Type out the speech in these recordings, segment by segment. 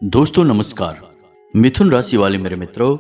दोस्तों नमस्कार। मिथुन राशि वाले मेरे मित्रों,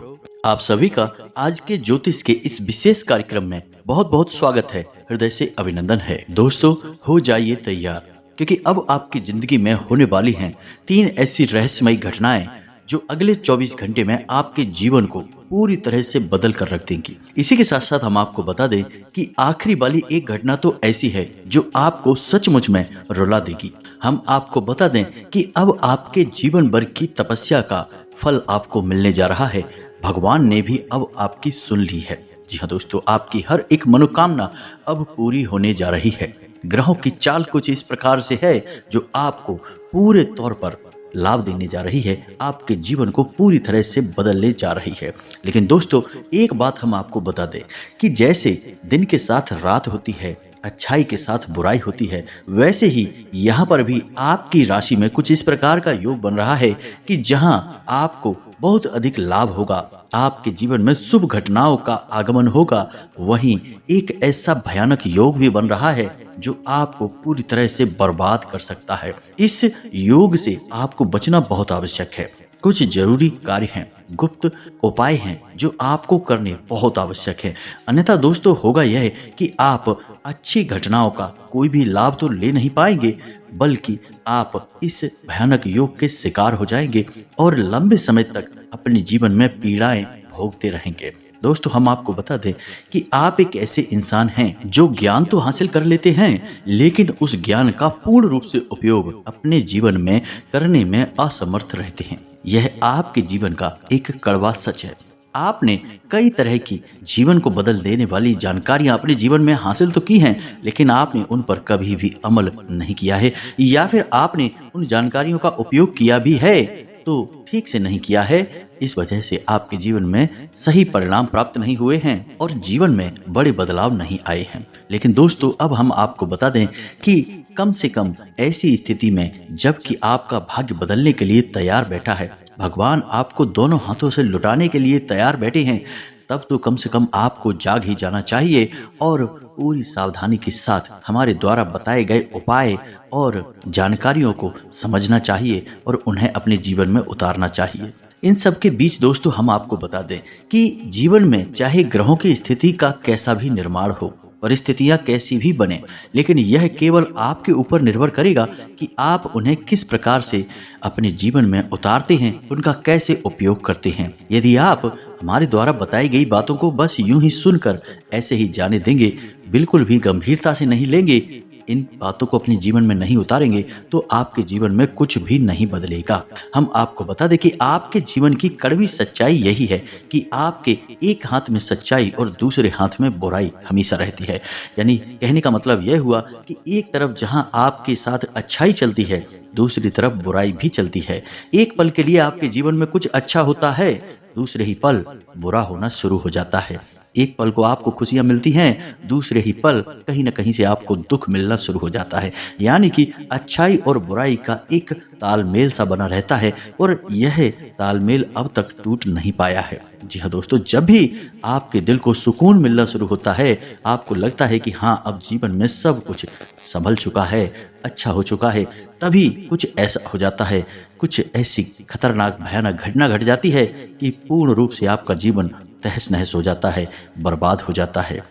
आप सभी का आज के ज्योतिष के इस विशेष कार्यक्रम में बहुत बहुत स्वागत है। हृदय से अभिनंदन है। दोस्तों हो जाइए तैयार, क्योंकि अब आपकी जिंदगी में होने वाली हैं 3 ऐसी रहस्यमयी घटनाएं जो अगले 24 घंटे में आपके जीवन को पूरी तरह से बदल कर रख देंगी। इसी के साथ साथ हम आपको बता दें कि आखिरी वाली एक घटना तो ऐसी है जो आपको सचमुच में रुला देगी। हम आपको बता दें कि अब आपके जीवन भर की तपस्या का फल आपको मिलने जा रहा है। भगवान ने भी अब आपकी सुन ली है। जी हाँ दोस्तों, आपकी हर एक मनोकामना अब पूरी होने जा रही है। ग्रहों की चाल कुछ इस प्रकार से है जो आपको पूरे तौर पर लाभ देने जा रही है, आपके जीवन को पूरी तरह से बदलने जा रही है। लेकिन दोस्तों एक बात हम आपको बता दें कि जैसे दिन के साथ रात होती है, अच्छाई के साथ बुराई होती है, वैसे ही यहाँ पर भी आपकी राशि में कुछ इस प्रकार का योग बन रहा है कि जहाँ आपको बहुत अधिक लाभ होगा, आपके जीवन में शुभ घटनाओं का आगमन होगा। वहीं एक ऐसा भयानक योग भी बन रहा है जो आपको पूरी तरह से बर्बाद कर सकता है। इस योग से आपको बचना बहुत आवश्यक है। कुछ जरूरी कार्य हैं, गुप्त उपाय हैं जो आपको करने बहुत आवश्यक है। अन्यथा दोस्तों होगा यह कि आप अच्छी घटनाओं का कोई भी लाभ तो ले नहीं पाएंगे, बल्कि आप इस भयानक योग के शिकार हो जाएंगे और लंबे समय तक अपने जीवन में पीड़ाएं भोगते रहेंगे। दोस्तों हम आपको बता दें कि आप एक ऐसे इंसान हैं जो ज्ञान तो हासिल कर लेते हैं, लेकिन उस ज्ञान का पूर्ण रूप से उपयोग अपने जीवन में करने में असमर्थ रहते हैं। यह आपके जीवन का एक कड़वा सच है। आपने कई तरह की जीवन को बदल देने वाली जानकारियां अपने जीवन में हासिल तो की हैं, लेकिन आपने उन पर कभी भी अमल नहीं किया है, या फिर आपने उन जानकारियों का उपयोग किया भी है तो ठीक से नहीं किया है। इस वजह से आपके जीवन में सही परिणाम प्राप्त नहीं हुए हैं और जीवन में बड़े बदलाव नहीं आए हैं। लेकिन दोस्तों अब हम आपको बता दें कि कम से कम ऐसी स्थिति में जबकि आपका भाग्य बदलने के लिए तैयार बैठा है, भगवान आपको दोनों हाथों से लुटाने के लिए तैयार बैठे हैं, तब तो कम से कम आपको जाग ही जाना चाहिए और पूरी सावधानी के साथ हमारे द्वारा बताए गए उपाय और जानकारियों को समझना चाहिए और उन्हें अपने जीवन में उतारना चाहिए। इन सब के बीच दोस्तों हम आपको बता दें कि जीवन में चाहे ग्रहों की स्थिति का कैसा भी निर्माण हो, परिस्थितियां कैसी भी बने, लेकिन यह केवल आपके ऊपर निर्भर करेगा कि आप उन्हें किस प्रकार से अपने जीवन में उतारते हैं, उनका कैसे उपयोग करते हैं। यदि आप हमारे द्वारा बताई गई बातों को बस यूं ही सुनकर ऐसे ही जाने देंगे, बिल्कुल भी गंभीरता से नहीं लेंगे, इन बातों को अपने जीवन में नहीं उतारेंगे, तो आपके जीवन में कुछ भी नहीं बदलेगा। हम आपको बता दें कि आपके जीवन की कड़वी सच्चाई यही है कि आपके एक हाथ में सच्चाई और दूसरे हाथ में बुराई हमेशा रहती है। यानी कहने का मतलब यह हुआ कि एक तरफ जहां आपके साथ अच्छाई चलती है, दूसरी तरफ बुराई भी चलती है। एक पल के लिए आपके जीवन में कुछ अच्छा होता है, दूसरे ही पल बुरा होना शुरू हो जाता है। एक पल को आपको खुशियां मिलती हैं, दूसरे ही पल कहीं न कहीं से आपको दुख मिलना शुरू हो जाता है। यानी कि अच्छाई और बुराई का एक तालमेल सा बना रहता है और यह तालमेल अब तक टूट नहीं पाया है। जी हाँ दोस्तों, जब भी आपके दिल को सुकून मिलना शुरू होता है, आपको लगता है कि हाँ अब जीवन में सब कुछ संभल चुका है, अच्छा हो चुका है, तभी कुछ ऐसा हो जाता है, कुछ ऐसी खतरनाक भयानक घटना घट जाती है कि पूर्ण रूप से आपका जीवन तहस नहस हो जाता है, बर्बाद हो जाता है।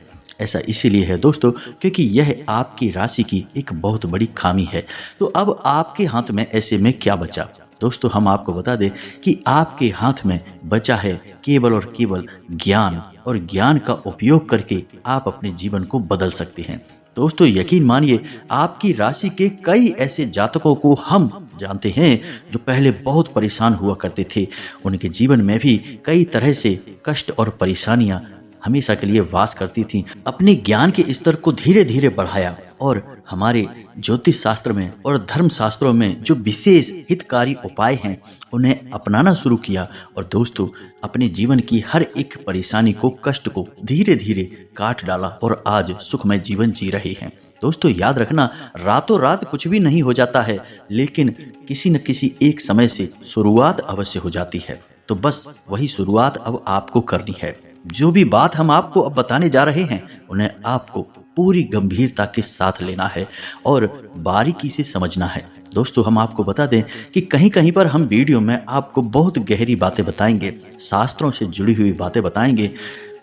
ऐसा इसीलिए है दोस्तों क्योंकि यह आपकी राशि की एक बहुत बड़ी खामी है। तो अब आपके हाथ में ऐसे में क्या बचा? दोस्तों हम आपको बता दें कि आपके हाथ में बचा है केवल और केवल ज्ञान, और ज्ञान का उपयोग करके आप अपने जीवन को बदल सकते हैं। दोस्तों यकीन मानिए, आपकी राशि के कई ऐसे जातकों को हम जानते हैं जो पहले बहुत परेशान हुआ करते थे। उनके जीवन में भी कई तरह से कष्ट और परेशानियां हमेशा के लिए वास करती थीं। अपने ज्ञान के स्तर को धीरे धीरे बढ़ाया और हमारे ज्योतिष शास्त्र में और धर्म शास्त्रों में जो विशेष हितकारी उपाय हैं उन्हें अपनाना शुरू किया, और दोस्तों अपने जीवन की हर एक परेशानी को, कष्ट को धीरे धीरे काट डाला और आज सुखमय जीवन जी रहे हैं। दोस्तों याद रखना, रातों रात कुछ भी नहीं हो जाता है, लेकिन किसी न किसी एक समय से शुरुआत अवश्य हो जाती है। तो बस वही शुरुआत अब आपको करनी है। जो भी बात हम आपको अब बताने जा रहे हैं उन्हें आपको पूरी गंभीरता के साथ लेना है और बारीकी से समझना है। दोस्तों हम आपको बता दें कि कहीं कहीं पर हम वीडियो में आपको बहुत गहरी बातें बताएंगे, शास्त्रों से जुड़ी हुई बातें बताएंगे।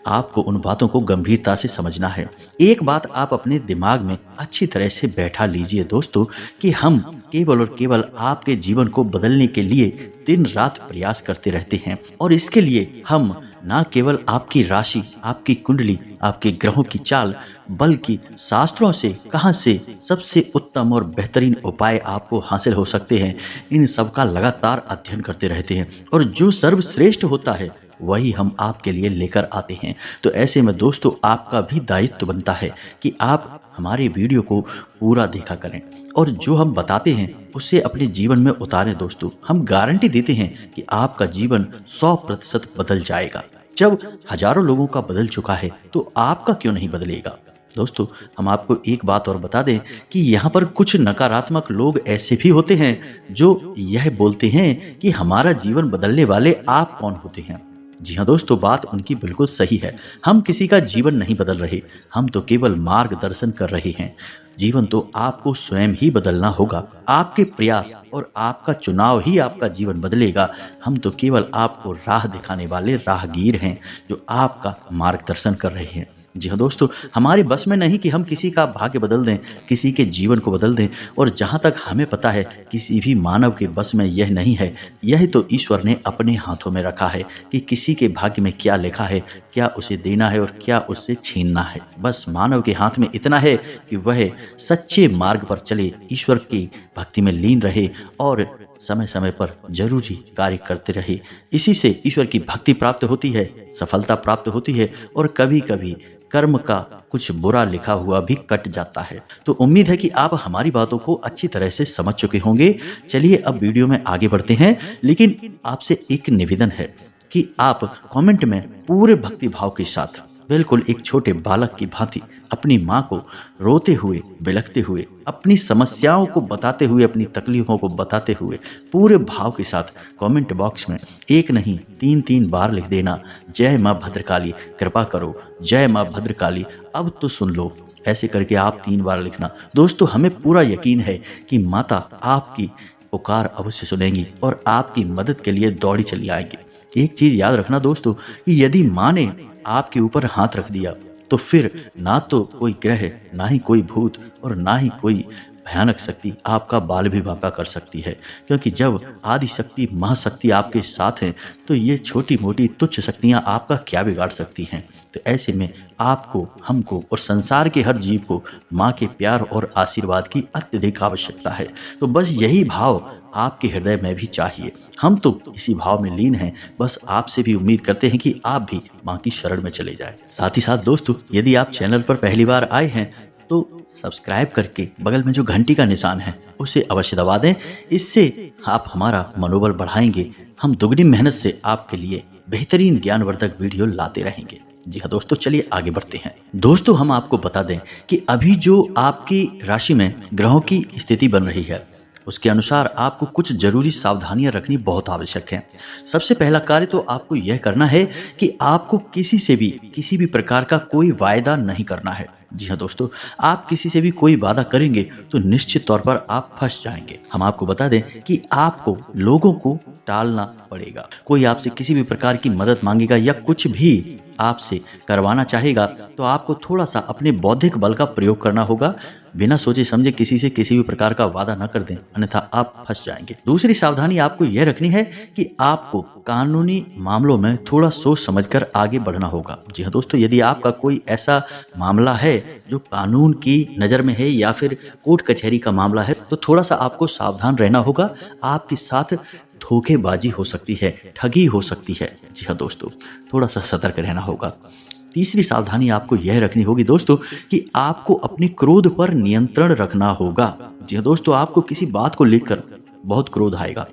आपको उन बातों को गंभीरता से समझना है। एक बात आप अपने दिमाग में अच्छी तरह से बैठा लीजिए दोस्तों, कि हम केवल और केवल आपके जीवन को बदलने के लिए दिन रात प्रयास करते रहते हैं। और इसके लिए हम ना केवल आपकी राशि, आपकी कुंडली, आपके ग्रहों की चाल, बल्कि शास्त्रों से कहां से सबसे उत्तम और बेहतरीन उपाय आपको हासिल हो सकते हैं, इन सब का लगातार अध्ययन करते रहते हैं। और जो सर्वश्रेष्ठ होता है वही हम आपके लिए लेकर आते हैं। तो ऐसे में दोस्तों आपका भी दायित्व बनता है कि आप हमारे वीडियो को पूरा देखा करें और जो हम बताते हैं उसे अपने जीवन में उतारें। दोस्तों हम गारंटी देते हैं कि आपका जीवन 100% बदल जाएगा। जब हजारों लोगों का बदल चुका है तो आपका क्यों नहीं बदलेगा। दोस्तों हम आपको एक बात और बता दें कि यहाँ पर कुछ नकारात्मक लोग ऐसे भी होते हैं जो यह बोलते हैं कि हमारा जीवन बदलने वाले आप कौन होते हैं। जी हाँ दोस्तों, बात उनकी बिल्कुल सही है। हम किसी का जीवन नहीं बदल रहे, हम तो केवल मार्गदर्शन कर रहे हैं। जीवन तो आपको स्वयं ही बदलना होगा। आपके प्रयास और आपका चुनाव ही आपका जीवन बदलेगा। हम तो केवल आपको राह दिखाने वाले राहगीर हैं जो आपका मार्गदर्शन कर रहे हैं। जी हाँ दोस्तों, हमारे बस में नहीं कि हम किसी का भाग्य बदल दें, किसी के जीवन को बदल दें। और जहाँ तक हमें पता है किसी भी मानव के बस में यह नहीं है। यह तो ईश्वर ने अपने हाथों में रखा है कि किसी के भाग्य में क्या लिखा है, क्या उसे देना है और क्या उससे छीनना है। बस मानव के हाथ में इतना है कि वह सच्चे मार्ग पर चले, ईश्वर की भक्ति में लीन रहे और समय समय पर जरूरी कार्य करते रहे। इसी से ईश्वर की भक्ति प्राप्त होती है, सफलता प्राप्त होती है और कभी कभी कर्म का कुछ बुरा लिखा हुआ भी कट जाता है। तो उम्मीद है कि आप हमारी बातों को अच्छी तरह से समझ चुके होंगे। चलिए अब वीडियो में आगे बढ़ते हैं, लेकिन आपसे एक निवेदन है कि आप कमेंट में पूरे भक्ति भाव के साथ बिल्कुल एक छोटे बालक की भांति अपनी माँ को रोते हुए, बिलखते हुए, अपनी समस्याओं को बताते हुए, अपनी तकलीफों को बताते हुए पूरे भाव के साथ कमेंट बॉक्स में एक नहीं 3 बार लिख देना, जय माँ भद्रकाली कृपा करो, जय माँ भद्रकाली अब तो सुन लो। ऐसे करके आप 3 बार लिखना। दोस्तों हमें पूरा यकीन है कि माता आपकी पुकार अवश्य सुनेंगी और आपकी मदद के लिए दौड़ी चली आएंगी। एक चीज याद रखना दोस्तों कि यदि माँ ने आपके ऊपर हाथ रख दिया तो फिर ना तो कोई ग्रह, ना ही कोई भूत और ना ही कोई भयानक शक्ति आपका बाल भी बांका कर सकती है। क्योंकि जब आदि शक्ति, महाशक्ति आपके साथ हैं तो ये छोटी मोटी तुच्छ शक्तियां आपका क्या बिगाड़ सकती हैं। तो ऐसे में आपको, हमको और संसार के हर जीव को माँ के प्यार और आशीर्वाद की अत्यधिक आवश्यकता है। तो बस यही भाव आपके हृदय में भी चाहिए। हम तो इसी भाव में लीन हैं। बस आपसे भी उम्मीद करते हैं कि आप भी माँ की शरण में चले जाएं। साथ ही साथ दोस्तों यदि आप चैनल पर पहली बार आए हैं तो सब्सक्राइब करके बगल में जो घंटी का निशान है उसे अवश्य दबा दें। इससे आप हमारा मनोबल बढ़ाएंगे। हम दुगनी मेहनत से आपके लिए बेहतरीन ज्ञानवर्धक वीडियो लाते रहेंगे। जी हाँ दोस्तों, चलिए आगे बढ़ते हैं। दोस्तों हम आपको बता दें कि अभी जो आपकी राशि में ग्रहों की स्थिति बन रही है उसके अनुसार आपको कुछ जरूरी सावधानियां रखनी बहुत आवश्यक है। सबसे पहला कार्य तो आपको यह करना है कि आपको किसी भी प्रकार का कोई वायदा नहीं करना है। जी हाँ दोस्तों, आप किसी से भी कोई वादा करेंगे तो निश्चित तौर पर आप फंस जाएंगे। हम आपको बता दें कि आपको लोगों को टालना पड़ेगा। कोई आपसे किसी भी प्रकार की मदद मांगेगा या कुछ भी आपसे करवाना चाहेगा तो आपको थोड़ा सा अपने बौद्धिक बल का प्रयोग करना होगा। बिना सोचे समझे किसी से किसी भी प्रकार का वादा न कर दें, अन्यथा आप फंस जाएंगे। दूसरी सावधानी आपको यह रखनी है कि आपको कानूनी मामलों में थोड़ा सोच समझकर आगे बढ़ना होगा। जी हाँ दोस्तों, यदि आपका कोई ऐसा मामला है जो कानून की नज़र में है या फिर कोर्ट कचहरी का मामला है तो थोड़ा सा आपको सावधान रहना होगा। आपके साथ धोखेबाजी हो सकती है, ठगी हो सकती है। जी हाँ दोस्तों, थोड़ा सा सतर्क रहना होगा। तीसरी सावधानी आपको यह रखनी होगी दोस्तों कि आपको अपने क्रोध पर नियंत्रण रखना होगा। जी हाँ दोस्तों, आपको किसी बात को लेकर बहुत क्रोध आएगा।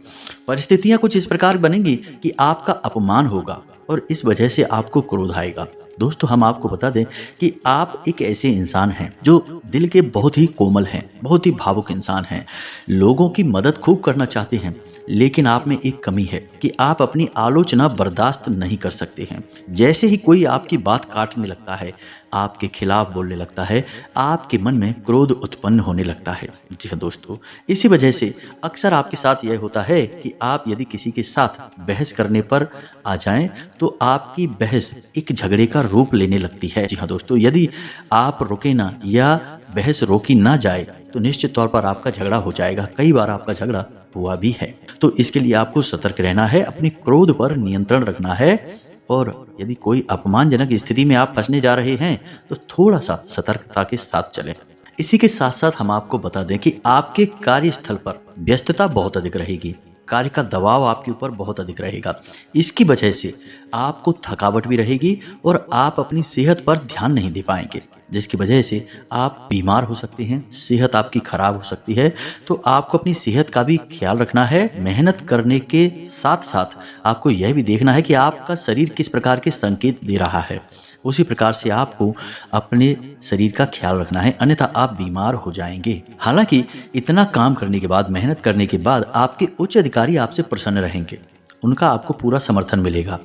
परिस्थितियां कुछ इस प्रकार बनेंगी कि आपका अपमान होगा और इस वजह से आपको क्रोध आएगा। दोस्तों हम आपको बता दें कि आप एक ऐसे इंसान हैं जो दिल के बहुत ही कोमल हैं, बहुत ही भावुक इंसान हैं, लोगों की मदद खूब करना चाहते हैं, लेकिन आप में एक कमी है कि आप अपनी आलोचना बर्दाश्त नहीं कर सकते हैं। जैसे ही कोई आपकी बात काटने लगता है, आपके खिलाफ बोलने लगता है, आपके मन में क्रोध उत्पन्न होने लगता है। जी हाँ दोस्तों, इसी वजह से अक्सर आपके साथ यह होता है कि आप यदि किसी के साथ बहस करने पर आ जाएं तो आपकी बहस एक झगड़े का रूप लेने लगती है। जी हाँ दोस्तों, यदि आप रुके ना या बहस रोकी ना जाए तो निश्चित तौर पर आपका झगड़ा हो जाएगा। कई बार आपका झगड़ा हुआ भी है। तो इसके लिए आपको सतर्क रहना है, अपने क्रोध पर नियंत्रण रखना है, और यदि कोई अपमानजनक स्थिति में आप फंसने जा रहे हैं तो थोड़ा सा सतर्कता के साथ चलें। इसी के साथ साथ हम आपको बता दें कि आपके कार्यस्थल पर व्यस्तता बहुत अधिक रहेगी, कार्य का दबाव आपके ऊपर बहुत अधिक रहेगा। इसकी वजह से आपको थकावट भी रहेगी और आप अपनी सेहत पर ध्यान नहीं दे पाएंगे, जिसकी वजह से आप बीमार हो सकते हैं, सेहत आपकी खराब हो सकती है। तो आपको अपनी सेहत का भी ख्याल रखना है। मेहनत करने के साथ साथ आपको यह भी देखना है कि आपका शरीर किस प्रकार के संकेत दे रहा है, उसी प्रकार से आपको अपने शरीर का ख्याल रखना है, अन्यथा आप बीमार हो जाएंगे। हालांकि इतना काम करने के बाद, मेहनत करने के बाद आपके उच्च अधिकारी आपसे प्रसन्न रहेंगे, उनका आपको पूरा समर्थन मिलेगा।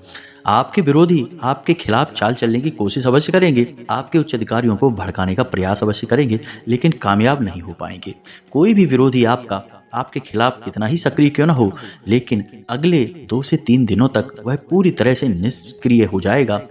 आपके विरोधी आपके खिलाफ चाल चलने की कोशिश अवश्य करेंगे, आपके उच्च अधिकारियों को भड़काने का प्रयास अवश्य करेंगे, लेकिन कामयाब नहीं हो पाएंगे। कोई भी विरोधी आपके खिलाफ कितना ही सक्रिय क्यों ना हो, लेकिन अगले 2 से 3 दिनों तक वह पूरी तरह से निष्क्रिय हो जाएगा।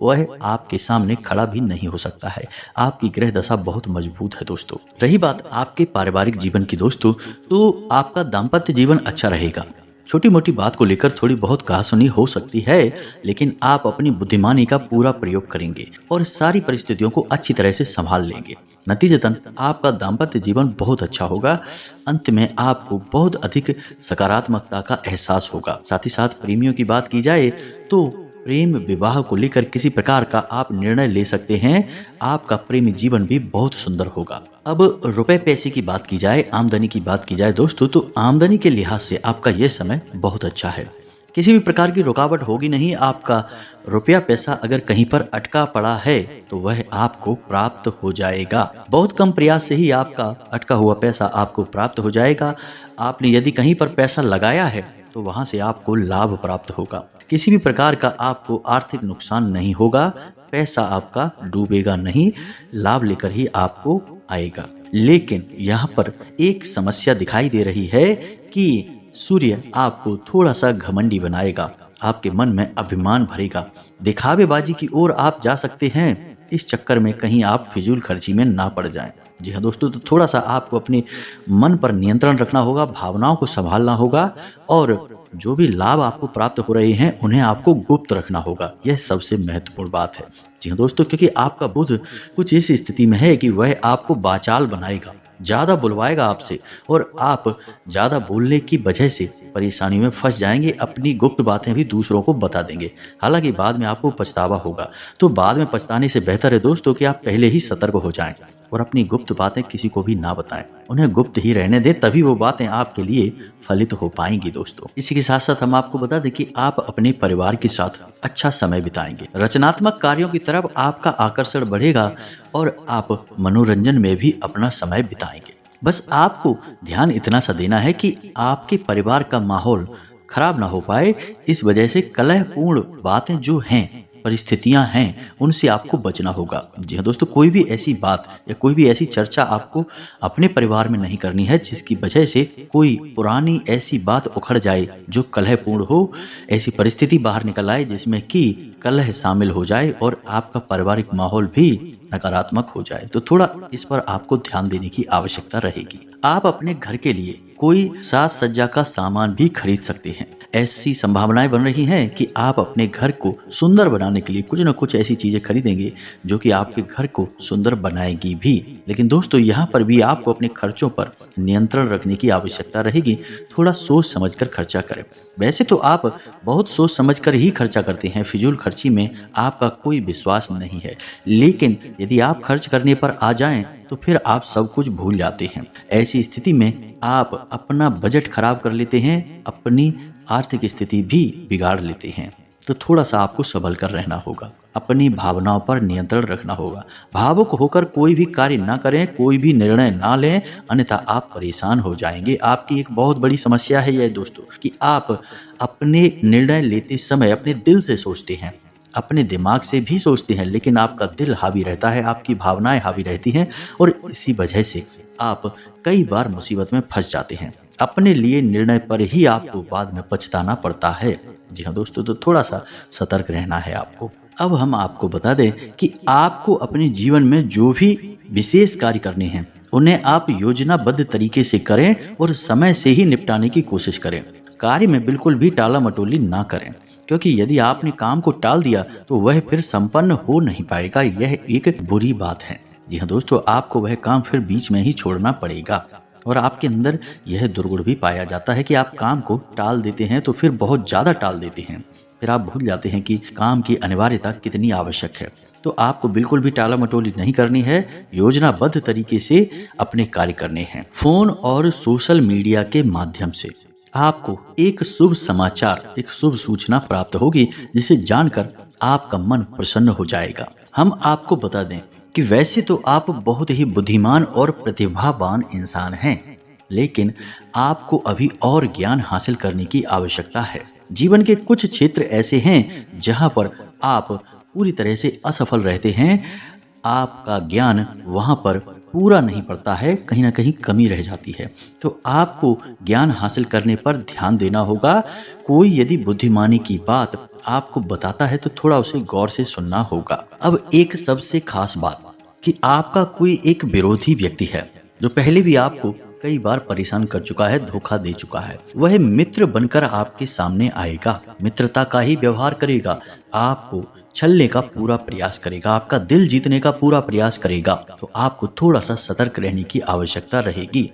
वह आपके सामने खड़ा भी नहीं हो सकता है। आपकी ग्रह दशा बहुत मजबूत है दोस्तों। रही बात आपके पारिवारिक जीवन की दोस्तों, तो आपका दाम्पत्य जीवन अच्छा रहेगा। छोटी मोटी बात को लेकर थोड़ी बहुत कहासुनी हो सकती है, लेकिन आप अपनी बुद्धिमानी का पूरा प्रयोग करेंगे और सारी परिस्थितियों को अच्छी तरह से संभाल लेंगे। नतीजतन आपका दाम्पत्य जीवन बहुत अच्छा होगा। अंत में आपको बहुत अधिक सकारात्मकता का एहसास होगा। साथ ही साथ प्रेमियों की बात की जाए तो प्रेम विवाह को लेकर किसी प्रकार का आप निर्णय ले सकते हैं। आपका प्रेमी जीवन भी बहुत सुंदर होगा। अब रुपए पैसे की बात की जाए, आमदनी की बात की जाए दोस्तों, तो आमदनी के लिहाज से आपका यह समय बहुत अच्छा है। किसी भी प्रकार की रुकावट होगी नहीं। आपका रुपया पैसा अगर कहीं पर अटका पड़ा है तो वह आपको प्राप्त हो जाएगा। बहुत कम प्रयास से ही आपका अटका हुआ पैसा आपको प्राप्त हो जाएगा। आपने यदि कहीं पर पैसा लगाया है तो वहां से आपको लाभ प्राप्त होगा। किसी भी प्रकार का आपको आर्थिक नुकसान नहीं होगा। पैसा आपका डूबेगा नहीं, लाभ लेकर ही आपको आएगा। लेकिन यहाँ पर एक समस्या दिखाई दे रही है कि सूर्य आपको थोड़ा सा घमंडी बनाएगा, आपके मन में अभिमान भरेगा, दिखावेबाजी की ओर आप जा सकते हैं। इस चक्कर में कहीं आप फिजूल खर्ची में ना पड़ जाएं। जी हाँ दोस्तों, तो थोड़ा सा आपको अपने मन पर नियंत्रण रखना होगा, भावनाओं को संभालना होगा, और जो भी लाभ आपको प्राप्त हो रहे हैं उन्हें आपको गुप्त रखना होगा। यह सबसे महत्वपूर्ण बात है। जी हाँ दोस्तों, क्योंकि आपका बुध कुछ इस स्थिति में है कि वह आपको बाचाल बनाएगा, ज़्यादा बुलवाएगा आपसे, और आप ज़्यादा बोलने की वजह से परेशानी में फंस जाएंगे। अपनी गुप्त बातें भी दूसरों को बता देंगे। हालांकि बाद में आपको पछतावा होगा। तो बाद में पछताने से बेहतर है दोस्तों कि आप पहले ही सतर्क हो जाएं और अपनी गुप्त बातें किसी को भी ना बताएं, उन्हें गुप्त ही रहने दें, तभी वो बातें आपके लिए फलित हो पाएंगी दोस्तों। इसी के साथ साथ हम आपको बता दें कि आप अपने परिवार के साथ अच्छा समय बिताएंगे। रचनात्मक कार्यों की तरफ आपका आकर्षण बढ़ेगा और आप मनोरंजन में भी अपना समय बिताएंगे। बस आपको ध्यान इतना सा देना है कि आपके परिवार का माहौल खराब ना हो पाए। इस वजह से कलहपूर्ण बातें जो हैं, परिस्थितियां हैं, उनसे आपको बचना होगा। जी हाँ दोस्तों, कोई भी ऐसी बात या कोई भी ऐसी चर्चा आपको अपने परिवार में नहीं करनी है जिसकी वजह से कोई पुरानी ऐसी बात उखड़ जाए जो कलहपूर्ण हो। ऐसी परिस्थिति बाहर निकल आए जिसमें कि कलह शामिल हो जाए और आपका पारिवारिक माहौल भी नकारात्मक हो जाए। तो थोड़ा इस पर आपको ध्यान देने की आवश्यकता रहेगी। आप अपने घर के लिए कोई साज सज्जा का सामान भी खरीद सकते हैं। ऐसी संभावनाएं बन रही हैं कि आप अपने घर को सुंदर बनाने के लिए कुछ न कुछ ऐसी चीजें खरीदेंगे जो कि आपके घर को सुंदर बनाएगी भी। लेकिन दोस्तों, यहाँ पर भी आपको अपने खर्चों पर नियंत्रण रखने की आवश्यकता रहेगी। थोड़ा सोच समझकर खर्चा करें। वैसे तो आप बहुत सोच समझकर ही खर्चा करते हैं, फिजूल खर्ची में आपका कोई विश्वास नहीं है। लेकिन यदि आप खर्च करने पर आ जाएं तो फिर आप सब कुछ भूल जाते हैं। ऐसी स्थिति में आप अपना बजट खराब कर लेते हैं, अपनी आर्थिक स्थिति भी बिगाड़ लेते हैं। तो थोड़ा सा आपको संभल कर रहना होगा। अपनी भावनाओं पर नियंत्रण रखना होगा। भावुक होकर कोई भी कार्य ना करें, कोई भी निर्णय ना लें, अन्यथा आप परेशान हो जाएंगे। आपकी एक बहुत बड़ी समस्या है यह दोस्तों कि आप अपने निर्णय लेते समय अपने दिल से सोचते हैं, अपने दिमाग से भी सोचते हैं, लेकिन आपका दिल हावी रहता है, आपकी भावनाएं हावी रहती हैं और इसी वजह से आप कई बार मुसीबत में फंस जाते हैं। अपने लिए निर्णय पर ही आपको बाद में पछताना पड़ता है। जी हाँ दोस्तों, तो थोड़ा सा सतर्क रहना है आपको। अब हम आपको बता दें कि आपको अपने जीवन में जो भी विशेष कार्य करने हैं, उन्हें आप योजनाबद्ध तरीके से करें और समय से ही निपटाने की कोशिश करें। कार्य में बिल्कुल भी टाला मटोली ना करें, क्योंकि यदि आपने काम को टाल दिया तो वह फिर संपन्न हो नहीं पाएगा। यह एक बुरी बात है। जी हाँ दोस्तों, आपको वह काम फिर बीच में ही छोड़ना पड़ेगा। और आपके अंदर यह दुर्गुण भी पाया जाता है कि आप काम को टाल देते हैं तो फिर बहुत ज़्यादा टाल देते हैं। फिर आप भूल जाते हैं कि काम की अनिवार्यता कितनी आवश्यक है। तो आपको बिल्कुल भी टाला मटोली नहीं करनी है, योजनाबद्ध तरीके से अपने कार्य करने हैं। फोन और सोशल मीडिया के माध्यम से आपको एक शुभ समाचार, एक शुभ सूचना प्राप्त होगी, जिसे जानकर आपका मन प्रसन्न हो जाएगा। हम आपको बता दें कि वैसे तो आप बहुत ही बुद्धिमान और प्रतिभावान इंसान हैं, लेकिन आपको अभी और ज्ञान हासिल करने की आवश्यकता है। जीवन के कुछ क्षेत्र ऐसे हैं जहां पर आप पूरी तरह से असफल रहते हैं। आपका ज्ञान वहां पर पूरा नहीं पड़ता है, कहीं ना कहीं कमी रह जाती है। तो आपको ज्ञान हासिल करने पर ध्यान देना होगा। कोई यदि बुद्धिमानी की बात आपको बताता है तो थोड़ा उसे गौर से सुनना होगा। अब एक सबसे खास बात कि आपका कोई एक विरोधी व्यक्ति है जो पहले भी आपको कई बार परेशान कर चुका है, धोखा दे चुका है। वह मित्र बनकर आपके सामने आएगा, मित्रता का ही व्यवहार करेगा, आपको छलने का पूरा प्रयास करेगा, आपका दिल जीतने का पूरा प्रयास करेगा। तो आपको थोड़ा सा सतर्क रहने की आवश्यकता रहेगी।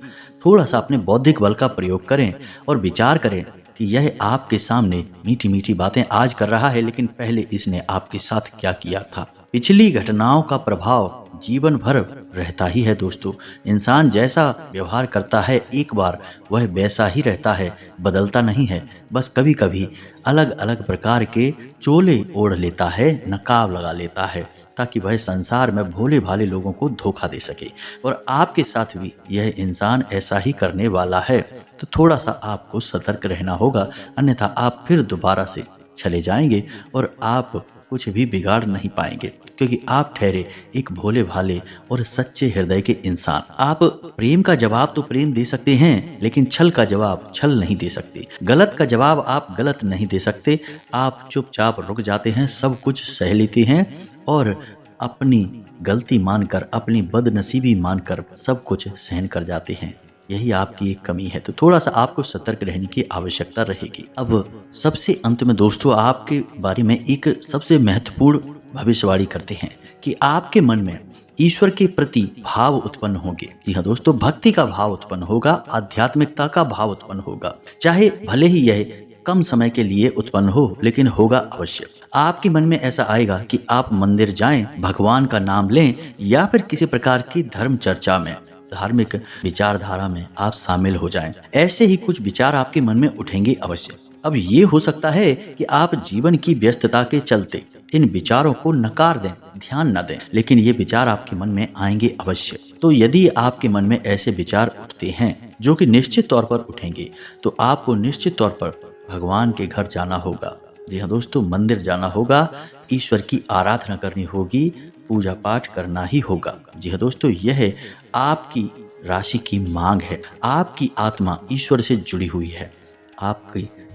थोड़ा सा अपने बौद्धिक बल का प्रयोग करें और विचार करें कि यह आपके सामने मीठी मीठी बातें आज कर रहा है, लेकिन पहले इसने आपके साथ क्या किया था। पिछली घटनाओं का प्रभाव जीवन भर रहता ही है दोस्तों। इंसान जैसा व्यवहार करता है एक बार, वह वैसा ही रहता है, बदलता नहीं है। बस कभी कभी अलग अलग प्रकार के चोले ओढ़ लेता है, नकाब लगा लेता है, ताकि वह संसार में भोले भाले लोगों को धोखा दे सके। और आपके साथ भी यह इंसान ऐसा ही करने वाला है। तो थोड़ा सा आपको सतर्क रहना होगा, अन्यथा आप फिर दोबारा से चले जाएंगे और आप कुछ भी बिगाड़ नहीं पाएंगे, क्योंकि आप ठहरे एक भोले भाले और सच्चे हृदय के इंसान। आप प्रेम का जवाब तो प्रेम दे सकते हैं, लेकिन छल का जवाब छल नहीं दे सकते। गलत का जवाब आप गलत नहीं दे सकते। आप चुपचाप रुक जाते हैं, सब कुछ सह लेते हैं और अपनी गलती मानकर, अपनी बदनसीबी मानकर सब कुछ सहन कर जाते हैं। यही आपकी एक कमी है। तो थोड़ा सा आपको सतर्क रहने की आवश्यकता रहेगी। अब सबसे अंत में दोस्तों, आपके बारे में एक सबसे महत्वपूर्ण भविष्यवाणी करते हैं कि आपके मन में ईश्वर के प्रति भाव उत्पन्न होंगे। जी हाँ दोस्तों, भक्ति का भाव उत्पन्न होगा, आध्यात्मिकता का भाव उत्पन्न होगा। चाहे भले ही यह कम समय के लिए उत्पन्न हो, लेकिन होगा अवश्य। आपके मन में ऐसा आएगा कि आप मंदिर जाएं, भगवान का नाम लें, या फिर किसी प्रकार की धर्म चर्चा में, धार्मिक विचारधारा में आप शामिल हो जाएं। ऐसे ही कुछ विचार आपके मन में उठेंगे अवश्य। अब ये हो सकता है कि आप जीवन की व्यस्तता के चलते इन विचारों को नकार दें, ध्यान न दें, लेकिन ये विचार आपके मन में आएंगे अवश्य। तो यदि आपके मन में ऐसे विचार उठते हैं, जो कि निश्चित तौर पर उठेंगे, तो आपको निश्चित तौर पर भगवान के घर जाना होगा। जी हाँ दोस्तों, मंदिर जाना होगा, ईश्वर की आराधना करनी होगी, पूजा पाठ करना ही होगा। जी हाँ दोस्तों, यह आपकी राशि की मांग है। आपकी आत्मा ईश्वर से जुड़ी हुई है।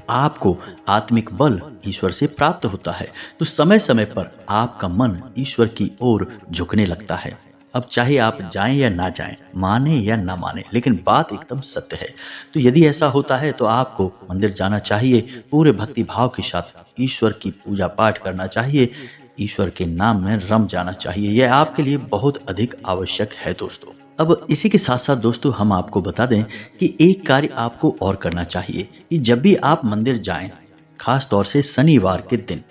आपको आत्मिक बल ईश्वर से प्राप्त होता है। तो समय समय पर आपका मन ईश्वर की ओर झुकने लगता है। अब चाहे आप जाएं या ना जाएं, माने या ना माने, लेकिन बात एकदम सत्य है। तो यदि ऐसा होता है तो आपको मंदिर जाना चाहिए, पूरे भक्ति भाव के साथ ईश्वर की पूजा पाठ करना चाहिए, ईश्वर के नाम में रम जाना चाहिए। यह आपके लिए बहुत अधिक आवश्यक है दोस्तों। अब इसी के साथ साथ दोस्तों, हम आपको बता दें कि एक कार्य आपको और करना चाहिए कि जब भी आप मंदिर जाएं, खास तौर से शनिवार के दिन,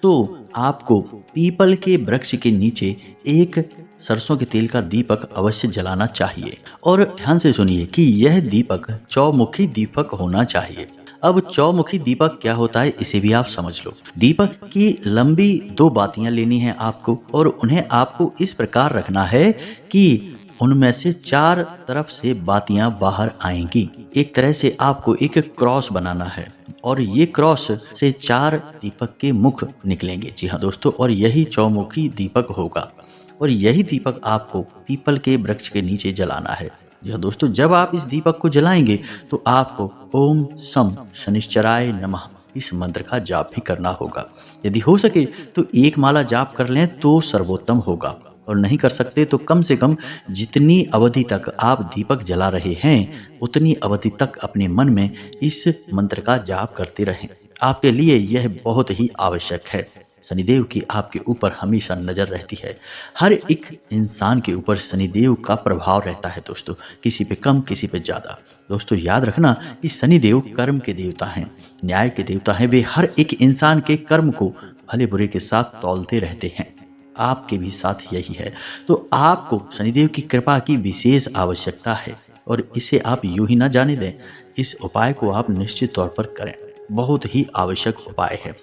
तो आपको पीपल के वृक्ष के नीचे एक सरसों के तेल का दीपक अवश्य जलाना चाहिए। और ध्यान से सुनिए कि यह दीपक चौमुखी दीपक होना चाहिए। अब चौमुखी दीपक क्या होता है इसे भी आप समझ लो। दीपक की लंबी 2 बातियां लेनी है आपको और उन्हें आपको इस प्रकार रखना है कि उनमें से 4 तरफ से बातियां बाहर आएंगी। एक तरह से आपको एक क्रॉस बनाना है और ये क्रॉस से 4 दीपक के मुख निकलेंगे। जी हाँ दोस्तों, और यही चौमुखी दीपक होगा और यही दीपक आपको पीपल के वृक्ष के नीचे जलाना है। जी हाँ दोस्तों, जब आप इस दीपक को जलाएंगे तो आपको ओम सम शनिश्चराय नमः इस मंत्र का जाप भी करना होगा। यदि हो सके तो 1 माला जाप कर लें तो सर्वोत्तम होगा, और नहीं कर सकते तो कम से कम जितनी अवधि तक आप दीपक जला रहे हैं उतनी अवधि तक अपने मन में इस मंत्र का जाप करते रहें। आपके लिए यह बहुत ही आवश्यक है। शनिदेव की आपके ऊपर हमेशा नजर रहती है। हर एक इंसान के ऊपर शनिदेव का प्रभाव रहता है दोस्तों, किसी पे कम किसी पे ज्यादा। दोस्तों याद रखना कि शनिदेव कर्म के देवता हैं, न्याय के देवता हैं। वे हर एक इंसान के कर्म को भले बुरे के साथ तौलते रहते हैं। आपके भी साथ यही है। तो आपको शनिदेव की कृपा की विशेष आवश्यकता है और इसे आप यूं ही ना जाने दें। इस उपाय को आप निश्चित तौर पर करें, बहुत ही आवश्यक उपाय है।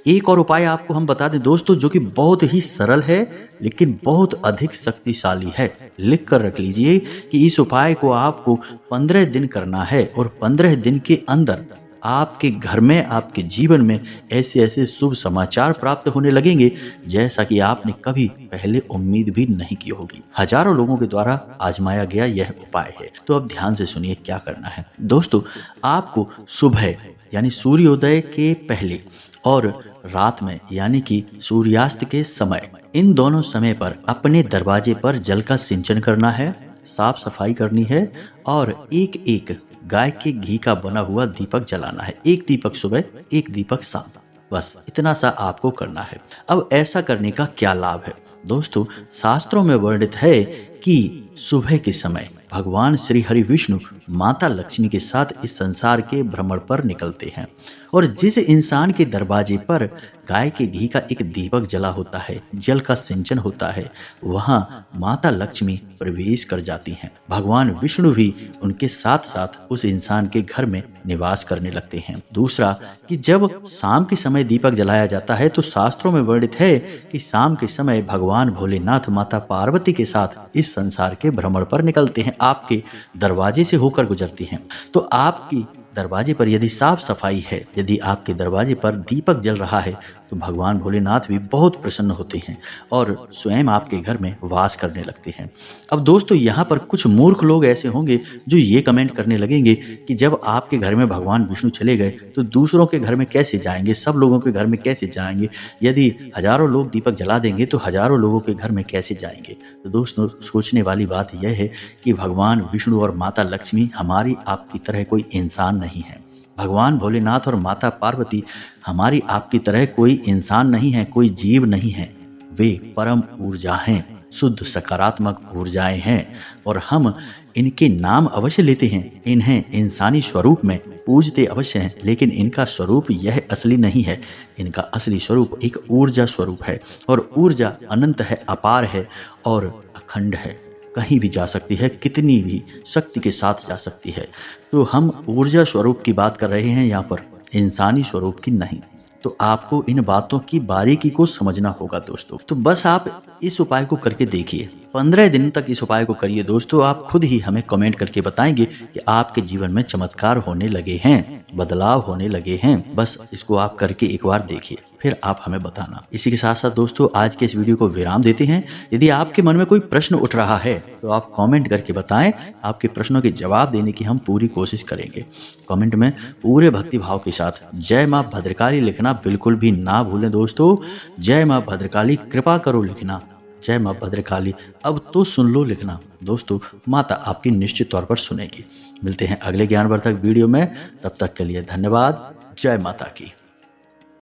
एक और उपाय आपको हम बता दें दोस्तों, जो कि बहुत ही सरल है लेकिन बहुत अधिक शक्तिशाली है। लिख कर रख लीजिए कि इस उपाय को आपको 15 दिन करना है और 15 दिन के अंदर आपके घर में, आपके जीवन में ऐसे ऐसे शुभ समाचार प्राप्त होने लगेंगे जैसा कि आपने कभी पहले उम्मीद भी नहीं की होगी। हजारों लोगों के द्वारा आजमाया गया यह उपाय है। तो अब ध्यान से सुनिए क्या करना है। दोस्तों आपको सुबह यानी सूर्योदय के पहले और रात में यानी कि सूर्यास्त के समय, इन दोनों समय पर अपने दरवाजे पर जल का सिंचन करना है, साफ सफाई करनी है और एक एक गाय के घी का बना हुआ दीपक जलाना है। 1 दीपक सुबह, 1 दीपक शाम, बस इतना सा आपको करना है। अब ऐसा करने का क्या लाभ है दोस्तों? शास्त्रों में वर्णित है कि सुबह के समय भगवान श्री हरि विष्णु माता लक्ष्मी के साथ इस संसार के भ्रमण पर निकलते हैं और जिस इंसान के दरवाजे पर गाय के घी का एक दीपक जला होता है, जल का सिंचन होता है, वहां माता लक्ष्मी प्रवेश कर जाती हैं। भगवान विष्णु भी उनके साथ साथ उस इंसान के घर में निवास करने लगते हैं। दूसरा कि जब शाम के समय दीपक जलाया जाता है तो शास्त्रों में वर्णित है कि शाम के समय भगवान भोलेनाथ माता पार्वती के साथ इस संसार के भ्रमण पर निकलते हैं, आपके दरवाजे से होकर गुजरती हैं। तो आपकी दरवाजे पर यदि साफ सफाई है, यदि आपके दरवाजे पर दीपक जल रहा है तो भगवान भोलेनाथ भी बहुत प्रसन्न होते हैं और स्वयं आपके घर में वास करने लगते हैं। अब दोस्तों यहाँ पर कुछ मूर्ख लोग ऐसे होंगे जो ये कमेंट करने लगेंगे कि जब आपके घर में भगवान विष्णु चले गए तो दूसरों के घर में कैसे जाएंगे, सब लोगों के घर में कैसे जाएंगे? यदि हजारों लोग दीपक जला देंगे तो हजारों लोगों के घर में कैसे जाएंगे? तो दोस्तों सोचने वाली बात यह है कि भगवान विष्णु और माता लक्ष्मी हमारी आपकी तरह कोई इंसान नहीं है। भगवान भोलेनाथ और माता पार्वती हमारी आपकी तरह कोई इंसान नहीं है, कोई जीव नहीं है। वे परम ऊर्जा हैं, शुद्ध सकारात्मक ऊर्जाएं हैं और हम इनके नाम अवश्य लेते हैं, इन्हें इंसानी स्वरूप में पूजते अवश्य हैं, लेकिन इनका स्वरूप यह असली नहीं है। इनका असली स्वरूप एक ऊर्जा स्वरूप है और ऊर्जा अनंत है, अपार है और अखंड है, कहीं भी जा सकती है, कितनी भी शक्ति के साथ जा सकती है। तो हम ऊर्जा स्वरूप की बात कर रहे हैं यहाँ पर, इंसानी स्वरूप की नहीं। तो आपको इन बातों की बारीकी को समझना होगा दोस्तों। तो बस आप इस उपाय को करके देखिए, 15 दिन तक इस उपाय को करिए दोस्तों। आप खुद ही हमें कमेंट करके बताएंगे कि आपके जीवन में चमत्कार होने लगे हैं, बदलाव होने लगे हैं। बस इसको आप करके एक बार देखिए, फिर आप हमें बताना। इसी के साथ साथ दोस्तों आज के इस वीडियो को विराम देते हैं। यदि आपके मन में कोई प्रश्न उठ रहा है तो आप कमेंट करके बताएं, आपके प्रश्नों के जवाब देने की हम पूरी कोशिश करेंगे। कमेंट में पूरे भक्ति भाव के साथ जय माँ भद्रकाली लिखना बिल्कुल भी ना भूलें दोस्तों। जय माँ भद्रकाली कृपा करो लिखना, जय माँ भद्रकाली अब तो सुन लो लिखना। दोस्तों माता आपकी निश्चित तौर पर सुनेगी। मिलते हैं अगले ज्ञानवर्धक वीडियो में, तब तक के लिए धन्यवाद। जय माता की।